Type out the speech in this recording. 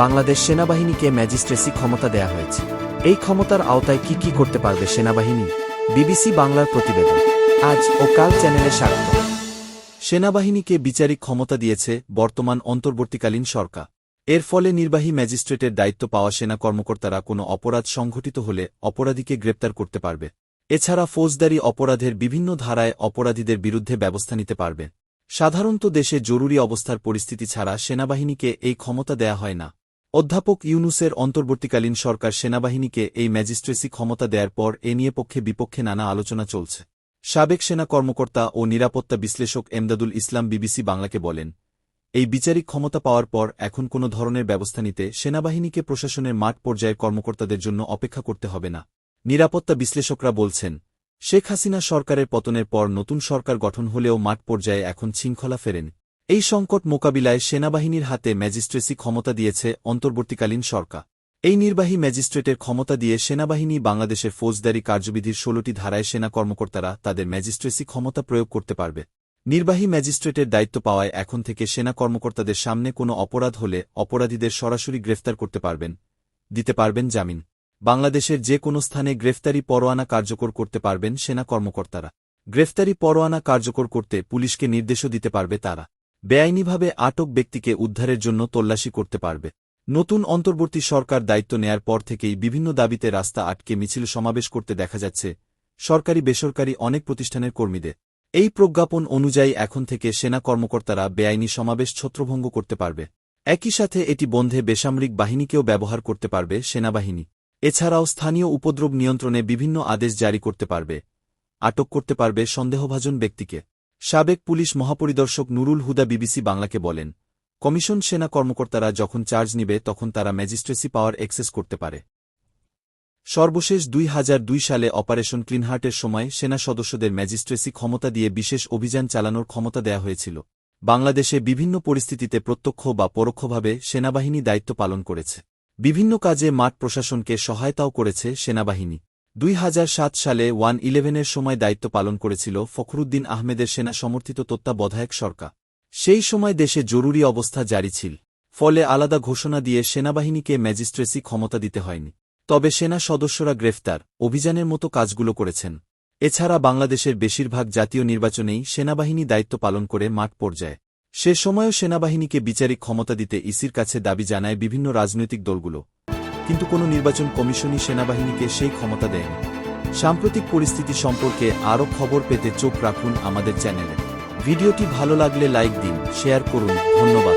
বাংলাদেশ সেনাবাহিনীকে ম্যাজিস্ট্রেসি ক্ষমতা দেয়া হয়েছে। এই ক্ষমতার আওতায় কি করতে পারবে সেনাবাহিনী? বিবিসি বাংলার প্রতিবেদন। আজ ও কাল চ্যানেলে স্বাগত। সেনাবাহিনীকে বিচারিক ক্ষমতা দিয়েছে বর্তমান অন্তর্বর্তীকালীন সরকার। এর ফলে নির্বাহী ম্যাজিস্ট্রেটের দায়িত্ব পাওয়া সেনা কর্মকর্তারা কোনো অপরাধ সংঘটিত হলে অপরাধীকে গ্রেপ্তার করতে পারবে। এছাড়া ফৌজদারি অপরাধের বিভিন্ন ধারায় অপরাধীদের বিরুদ্ধে ব্যবস্থা নিতে পারবে। সাধারণত দেশে জরুরি অবস্থার পরিস্থিতি ছাড়া সেনাবাহিনীকে এই ক্ষমতা দেয়া হয় না। অধ্যাপক ইউনূসের অন্তর্বর্তীকালীন সরকার সেনাবাহিনীকে এই ম্যাজিস্ট্রেসি ক্ষমতা দেয়ার পর এ নিয়ে পক্ষে বিপক্ষে নানা আলোচনা চলছে। সাবেক সেনা কর্মকর্তা ও নিরাপত্তা বিশ্লেষক এমদাদুল ইসলাম বিবিসি বাংলাকে বলেন, এই বিচারিক ক্ষমতা পাওয়ার পর এখন কোনো ধরনের ব্যবস্থা নিতে সেনাবাহিনীকে প্রশাসনের মাঠ পর্যায়ের কর্মকর্তাদের জন্য অপেক্ষা করতে হবে না। নিরাপত্তা বিশ্লেষকরা বলছেন, শেখ হাসিনা সরকারের পতনের পর নতুন সরকার গঠন হলেও মাঠ পর্যায়ে এখন শৃঙ্খলা ফেরেনি। এই সংকট মোকাবিলায় সেনাবাহিনীর হাতে ম্যাজিস্ট্রেসি ক্ষমতা দিয়েছে অন্তর্বর্তীকালীন সরকার। এই নির্বাহী ম্যাজিস্ট্রেটের ক্ষমতা দিয়ে সেনাবাহিনী বাংলাদেশের ফৌজদারি কার্যবিধির ১৬টি ধারায় সেনা কর্মকর্তারা তাদের ম্যাজিস্ট্রেসি ক্ষমতা প্রয়োগ করতে পারবে। নির্বাহী ম্যাজিস্ট্রেটের দায়িত্ব পাওয়ায় এখন থেকে সেনা কর্মকর্তাদের সামনে কোনো অপরাধ হলে অপরাধীদের সরাসরি গ্রেফতার করতে পারবেন, দিতে পারবেন জামিন। বাংলাদেশের যে কোনো স্থানে গ্রেফতারি পরোয়ানা কার্যকর করতে পারবেন সেনা কর্মকর্তারা। গ্রেফতারি পরোয়ানা কার্যকর করতে পুলিশকে নির্দেশও দিতে পারবে তারা। বেআইনিভাবে আটক ব্যক্তিকে উদ্ধারের জন্য তল্লাশি করতে পারবে। নতুন অন্তর্বর্তী সরকার দায়িত্ব নেয়ার পর থেকেই বিভিন্ন দাবিতে রাস্তা আটকে মিছিল সমাবেশ করতে দেখা যাচ্ছে সরকারি বেসরকারি অনেক প্রতিষ্ঠানের কর্মীদের। এই প্রজ্ঞাপন অনুযায়ী এখন থেকে সেনা কর্মকর্তারা বেআইনি সমাবেশ ছত্রভঙ্গ করতে পারবে। একই সাথে এটি বন্ধে বেসামরিক বাহিনীকেও ব্যবহার করতে পারবে সেনাবাহিনী। এছাড়াও স্থানীয় উপদ্রব নিয়ন্ত্রণে বিভিন্ন আদেশ জারি করতে পারবে, আটক করতে পারবে সন্দেহভাজন ব্যক্তিকে। সাবেক পুলিশ মহাপরিদর্শক নুরুল হুদা বিবিসি বাংলাকে বলেন, কমিশন সেনা কর্মকর্তারা যখন চার্জ নিবে তখন তারা ম্যাজিস্ট্রেসি পাওয়ার অ্যাক্সেস করতে পারে। সর্বশেষ ২০০২ সালে অপারেশন ক্লিনহার্টের সময় সেনা সদস্যদের ম্যাজিস্ট্রেসি ক্ষমতা দিয়ে বিশেষ অভিযান চালানোর ক্ষমতা দেয়া হয়েছিল। বাংলাদেশে বিভিন্ন পরিস্থিতিতে প্রত্যক্ষ বা পরোক্ষভাবে সেনাবাহিনী দায়িত্ব পালন করেছে। বিভিন্ন কাজে মাঠ প্রশাসনকে সহায়তাও করেছে সেনাবাহিনী। ২০০৭ সালে 1-11-এর সময় দায়িত্ব পালন করেছিল ফখরুদ্দিন আহমেদের সেনা সমর্থিত তত্ত্বাবধায়ক সরকার। সেই সময় দেশে জরুরি অবস্থা জারি ছিল, ফলে আলাদা ঘোষণা দিয়ে সেনাবাহিনীকে ম্যাজিস্ট্রেসি ক্ষমতা দিতে হয়নি। তবে সেনা সদস্যরা গ্রেফতার, অভিযানের মতো কাজগুলো করেছেন। এছাড়া বাংলাদেশের বেশিরভাগ জাতীয় নির্বাচনেই সেনাবাহিনী দায়িত্ব পালন করে মাঠ পর্যায়ে। সে সময়ও সেনাবাহিনীকে বিচারিক ক্ষমতা দিতে ইসির কাছে দাবি জানায় বিভিন্ন রাজনৈতিক দলগুলো, কিন্তু কোনো নির্বাচন কমিশনই সেনাবাহিনীকে সেই ক্ষমতা দেয়নি। সাম্প্রতিক পরিস্থিতি সম্পর্কে আরও খবর পেতে চোখ রাখুন আমাদের চ্যানেলে। ভিডিওটি ভালো লাগলে লাইক দিন, শেয়ার করুন। ধন্যবাদ।